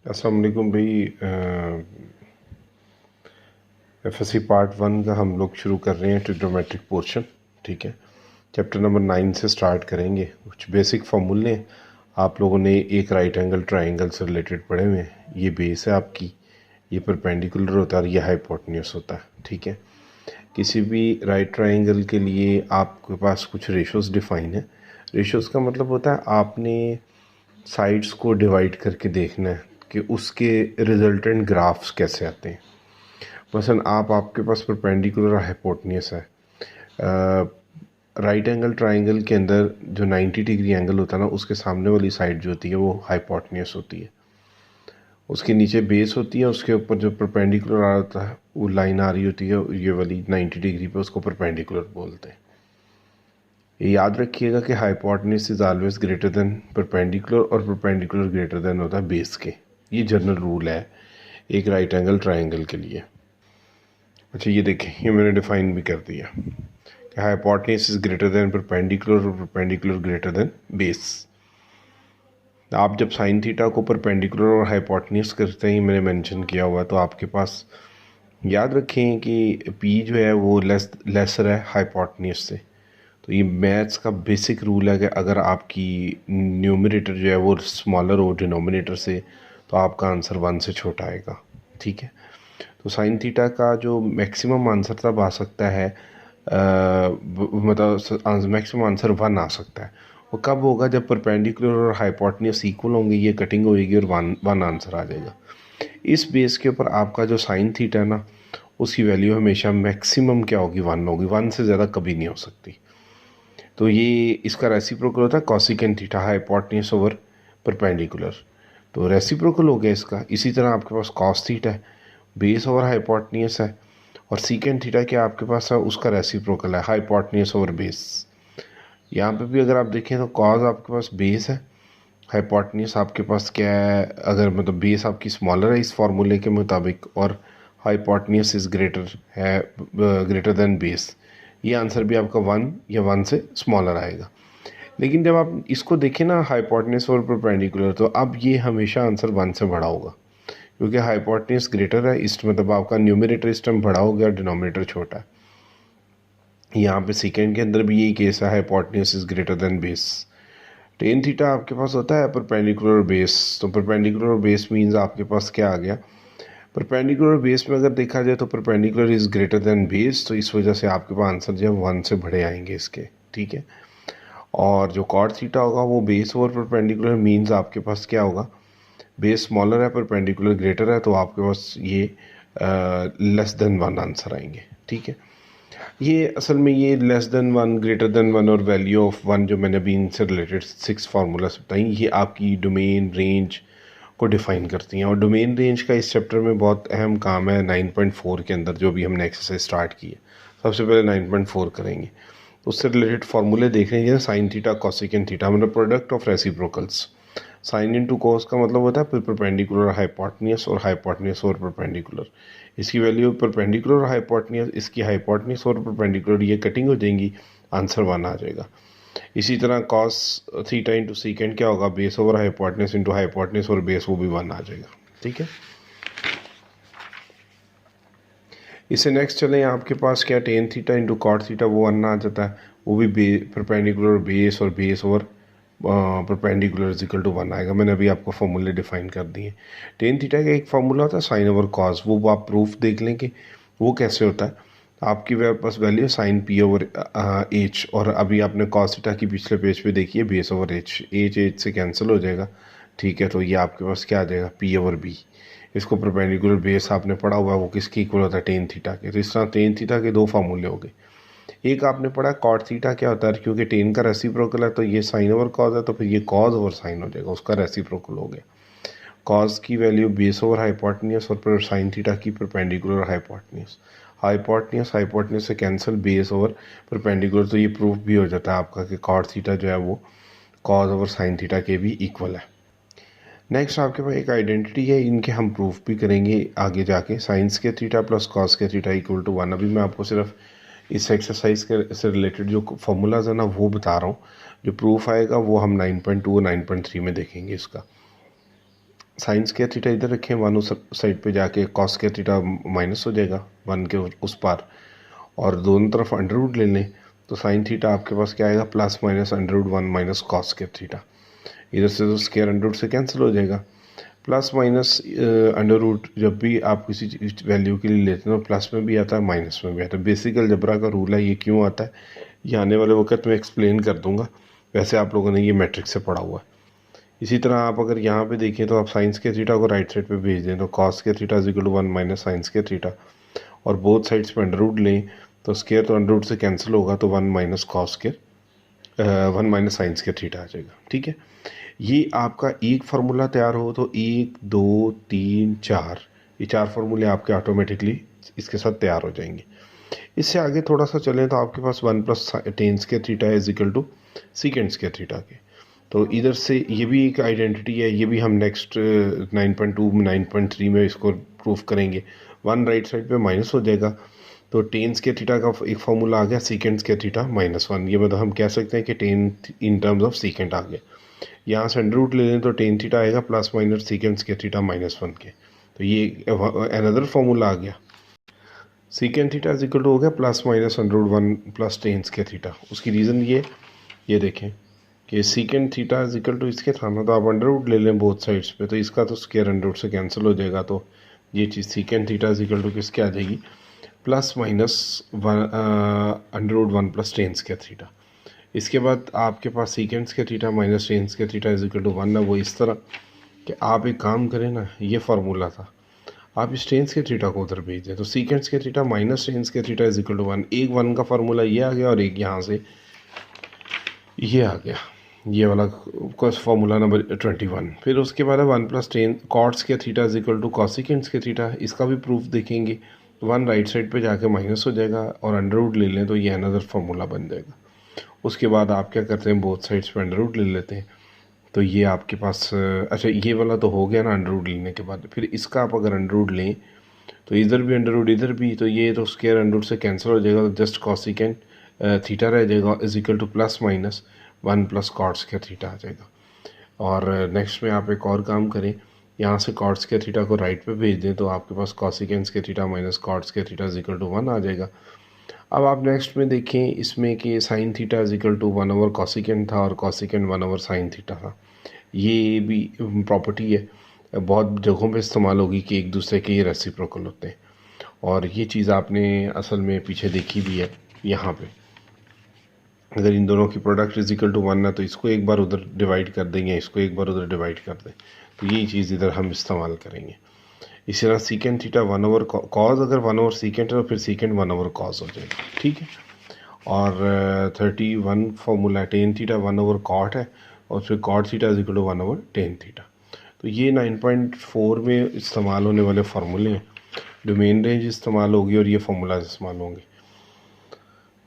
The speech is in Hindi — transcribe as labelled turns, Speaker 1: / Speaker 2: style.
Speaker 1: अस्सलाम वालेकुम भाई। एफएससी पार्ट 1 का हम लोग शुरू कर रहे हैं ट्रिग्नोमेट्रिक पोर्शन। ठीक है, चैप्टर नंबर 9 से स्टार्ट करेंगे। कुछ बेसिक फार्मूले आप लोगों ने एक राइट एंगल ट्राइंगल से रिलेटेड पढ़े हुए हैं। ये बेस है आपकी, ये परपेंडिकुलर होता है और ये हाइपोटेन्यूस होता है। ठीक है, किसी भी राइट ट्राइंगल के लिए आपके पास कुछ रेशोज़ डिफाइन है। रेशोज़ का मतलब होता है आपने साइड्स को डिवाइड करके देखना है कि उसके रिजल्टेंट ग्राफ्स कैसे आते हैं। मसलन आपके पास परपेंडिकुलर हाइपोटेन्यूस है। राइट एंगल ट्राइंगल के अंदर जो 90 डिग्री एंगल होता है ना, उसके सामने वाली साइड जो होती है वो हाइपोटेन्यूस होती है। उसके नीचे बेस होती है, उसके ऊपर जो परपेंडिकुलर आ रहा है वो लाइन आ रही होती है, ये वाली 90 डिग्री पे, उसको परपेंडिकुलर बोलते हैं। ये याद रखिएगा कि hypotenuse is always greater than perpendicular और परपेंडिकुलर ग्रेटर देन होता है बेस के। ये जनरल रूल है एक राइट एंगल ट्राइंगल के लिए। अच्छा, ये देखें, ये मैंने डिफाइन भी कर दिया कि hypotenuse is greater than perpendicular और परपेंडिकुलर ग्रेटर देन बेस। आप जब साइन थीटा को परपेंडिकुलर और हाइपोटेन्यूस करते ही मैंने मेंशन किया हुआ, तो आपके पास याद रखें कि पी जो है वो लेसर है हाइपोटेन्यूस से। तो ये मैथ्स का बेसिक रूल है कि अगर आपकी न्यूमरेटर जो है वो स्मॉलर हो डिनोमिनेटर से, तो आपका आंसर 1 से छोटा आएगा। ठीक है, तो साइन थीटा का जो मैक्सिमम आंसर तब आ सकता है, मतलब मैक्सिमम आंसर 1 आ सकता है। वो कब होगा? जब परपेंडिकुलर और हाइपोटेन्यूस इक्वल होंगे, ये कटिंग होएगी और वन आंसर आ जाएगा। इस बेस के ऊपर आपका जो साइन थीटा है ना, उसकी वैल्यू हमेशा मैक्सिमम क्या होगी? 1 होगी। 1 से ज़्यादा कभी नहीं हो सकती। तो ये इसका रेसिप्रोकल होता है cosecant theta, hypotenuse over perpendicular. तो रेसिप्रोकल हो गया इसका। इसी तरह आपके पास कॉस थीटा है, बेस ओवर हाइपोटेन्यूस है, और सीकेंट थीटा क्या आपके पास है? उसका रेसिप्रोकल है हाइपोटेन्यूस ओवर बेस। यहाँ पे भी अगर आप देखें तो कॉस आपके पास बेस है, हाइपोटेन्यूस आपके पास क्या है? अगर मतलब बेस आपकी स्मॉलर है इस फार्मूले के मुताबिक, और हाइपोटेन्यूस इज ग्रेटर है, ग्रेटर देन बेस, ये आंसर भी आपका 1 या 1 से स्मॉलर आएगा। लेकिन जब आप इसको देखें ना, हाइपोटेन्यूस और परपेंडिकुलर, तो अब ये हमेशा आंसर 1 से बड़ा होगा, क्योंकि हाइपोटेन्यूस ग्रेटर है। इस मतलब आपका न्यूमरेटर इस टाइम बड़ा हो गया, डिनोमिनेटर छोटा है। यहाँ पे सेकेंड के अंदर भी यही केस है, hypotenuse is greater than base. Tan theta आपके पास होता है परपेंडिकुलर बेस। तो परपेंडिकुलर बेस मीन्स आपके पास क्या आ गया? परपेंडिकुलर बेस में अगर देखा जाए तो perpendicular is greater than base, तो इस वजह से आपके पास आंसर जो है 1 से बड़े आएंगे इसके। ठीक है, और जो कॉट थीटा होगा वो बेस ओवर परपेंडिकुलर मीन्स आपके पास क्या होगा? बेस स्मॉलर है, परपेंडिकुलर ग्रेटर है, तो आपके पास ये लेस देन 1 आंसर आएंगे। ठीक है, ये असल में ये लेस देन 1, ग्रेटर देन 1 और वैल्यू ऑफ 1 जो मैंने अभी इनसे रिलेटेड 6 फार्मूलाज बताई, ये आपकी डोमेन रेंज को डिफाइन करती हैं। और डोमेन रेंज का इस चैप्टर में बहुत अहम काम है 9.4 के अंदर, जो भी हमने एक्सरसाइज स्टार्ट की है। सबसे पहले 9.4 करेंगे, तो उससे रिलेटेड फार्मूले देख रहे हैं। साइन थीटा कॉसिकेंट थीटा मतलब product of reciprocals. Sine into cos का मतलब होता है परपेंडिकुलर हाइपोटेन्यूस और हाइपोटेन्यूस और परपेंडिकुलर। इसकी वैल्यू परपेंडिकुलर और हाइपोटेन्यूस, इसकी हाइपोटेन्यूस और परपेंडिकुलर ये कटिंग हो जाएंगी, आंसर 1 आ जाएगा। इसी तरह कॉस थीटा इंटू सीकेंड क्या होगा? Base over hypotenuse into hypotenuse और बेस, वो भी 1 आ जाएगा। ठीक है, इससे नेक्स्ट चलें, आपके पास क्या? Tan theta into cot theta, वो 1 आ जाता है, वो भी परपेंडिकुलर बेस, और base over perpendicular is equal to 1 आएगा। मैंने अभी आपको फॉर्मूले डिफाइन कर दिए। टेन थीटा का एक फार्मूला होता है साइन ओवर कॉस, वो आप प्रूफ देख लें कि वो कैसे होता है। आपकी पास value sine P over H, और अभी आपने कॉस थीटा की पिछले पेज पे देखिए बेस ओवर एच, एच से कैंसिल हो जाएगा। ठीक है, तो ये आपके पास क्या आ जाएगा? P over B. इसको परपेंडिकुलर बेस आपने पढ़ा हुआ है, वो किसके इक्वल होता है? टेन थीटा के। तो इस तरह टेन थीटा के 2 फार्मूले हो गए। एक आपने पढ़ा कॉट थीटा क्या होता है, क्योंकि टेन का रेसिप्रोकल है, तो ये साइन ओवर कॉज है, तो फिर ये कॉज ओवर साइन हो जाएगा, उसका रेसिप्रोकल हो गया। कॉज की वैल्यू बेस ओवर हाइपोटेन्यूस, और साइन थीटा की परपेंडिकुलर हाइपोटेन्यूस। हाइपोटेन्यूस हाइपोटेन्यूस से कैंसिल, बेस ओवर परपेंडिकुलर, तो ये प्रूफ भी हो जाता है आपका कि कॉट थीटा जो है वो कॉज ओवर साइन थीटा के भी इक्वल है। नेक्स्ट आपके पास एक आइडेंटिटी है, इनके हम प्रूफ भी करेंगे आगे जाके। साइंस के थीटा प्लस कॉस के थीटा इक्वल टू 1। अभी मैं आपको सिर्फ इस एक्सरसाइज के से रिलेटेड जो फॉर्मूलाज है ना वो बता रहा हूँ। जो प्रूफ आएगा वो हम 9.2 और 9.3 में देखेंगे इसका। साइन स्क्वायर थीटा इधर रखें, वन उस साइड पे जाके कॉस स्क्वायर थीटा माइनस हो जाएगा वन के उस पार, और दोनों तरफ अंडर रूट ले लें तो साइन थीटा आपके पास क्या आएगा, plus minus under root one minus cos square theta. इधर से तो स्क्वायर अंडर रूट से कैंसिल हो जाएगा। प्लस माइनस अंडर रूट जब भी आप किसी वैल्यू के लिए लेते हैं तो प्लस में भी आता है माइनस में भी आता है। बेसिक अलजेब्रा का रूल है, ये क्यों आता है ये आने वाले वक्त में एक्सप्लेन कर दूंगा, वैसे आप लोगों ने ये मैट्रिक से पढ़ा हुआ है। इसी तरह आप अगर यहाँ पे देखें तो आप साइंस के थीटा को राइट साइड पे भेज दें तो कॉस के theta equal to one minus sine के थीटा, और बोथ साइड्स पे अंडर रूट लें तो स्क्वायर तो अंडर रूट से कैंसिल होगा तो वन माइनस कॉस के वन माइनस साइंस के थीटा आ जाएगा। ठीक है, ये आपका एक फार्मूला तैयार हो तो 1 2 3 4 ये 4 फार्मूले आपके ऑटोमेटिकली इसके साथ तैयार हो जाएंगे। इससे आगे थोड़ा सा चलें तो आपके पास one plus tan square theta is equal to secant square theta के, तो इधर से ये भी एक आइडेंटिटी है, ये भी हम नेक्स्ट 9.2 9.3 में इसको प्रूफ करेंगे। वन राइट साइड पे माइनस हो जाएगा तो टेन स्क्वायर थीटा का एक फार्मूला आ गया secant square theta minus one, ये मतलब हम कह सकते हैं कि tan in terms of secant आ गया। यहाँ से अंडर रूट ले लें तो टेन थीटा आएगा plus minus secant square theta minus one के, तो ये अनदर फार्मूला आ गया। Secant theta is equal to हो गया plus minus under root one plus tan square theta. उसकी रीज़न ये देखें कि secant theta is equal to इसके था ना, तो आप अंडर रूट ले लें बोथ साइड्स पे तो इसका तो स्क्वायर अंडर रूट से कैंसिल हो जाएगा, तो ये चीज़ secant theta is equal to किसके आ जाएगी, plus minus one under root one plus tan square theta. इसके बाद आपके पास secant square theta minus tan square theta is equal to one है। वो इस तरह कि आप एक काम करें ना, ये फार्मूला था, आप इस टेन स्क्वायर थीटा को उधर भेज दें तो secant square theta minus tan square theta is equal to one. एक वन का फार्मूला ये आ गया और एक यहाँ से ये आ गया, ये वाला फार्मूला नंबर 21। फिर उसके बाद है one plus tan cot square theta is equal to cosecant square theta, इसका भी प्रूफ देखेंगे। वन राइट साइड पे जाके माइनस हो जाएगा और अंडर रूट ले लें तो ये अनदर फार्मूला बन जाएगा। उसके बाद आप क्या करते हैं, बोथ साइड्स पे अंडर रूट ले लेते हैं तो ये आपके पास अच्छा ये वाला तो हो गया ना अंडर रूट लेने के बाद। फिर इसका आप अगर अंडर रूट लें तो इधर भी अंडर रूट इधर भी, तो ये तो स्क्वायर अंडर रूट से कैंसिल हो जाएगा, तो जस्ट कॉसिकेंड थीटा रह जाएगा is equal to plus minus one plus cot square theta आ जाएगा। और नेक्स्ट में आप एक और काम करें, यहाँ से कॉट स्क्वायर थीटा को राइट पे भेज दें तो आपके पास cosecant square theta minus cot square theta is equal to one आ जाएगा। अब आप नेक्स्ट में देखें इसमें कि sine theta is equal to one over cosecant था और cosecant one over sine theta था। ये भी प्रॉपर्टी है, बहुत जगहों पे इस्तेमाल होगी कि एक दूसरे के ये रेसिप्रोकल होते हैं, और ये चीज़ आपने असल में पीछे देखी भी है। यहाँ पे अगर इन दोनों की product is equal to one है तो इसको एक बार उधर डिवाइड कर देंगे, इसको एक बार उधर डिवाइड कर दें, तो यही चीज़ इधर हम इस्तेमाल करेंगे। इसी तरह secant theta one over cause, अगर वन ओवर सीकेंड है तो फिर सीकेंड वन ओवर कॉज हो जाएगा। ठीक है, और 31 formula tan theta one over cot है और फिर cot theta is equal to one over tan theta. तो ये 9.4 में इस्तेमाल होने वाले फार्मूले हैं। डोमेन रेंज इस्तेमाल होगी और ये फार्मूला इस्तेमाल होंगे।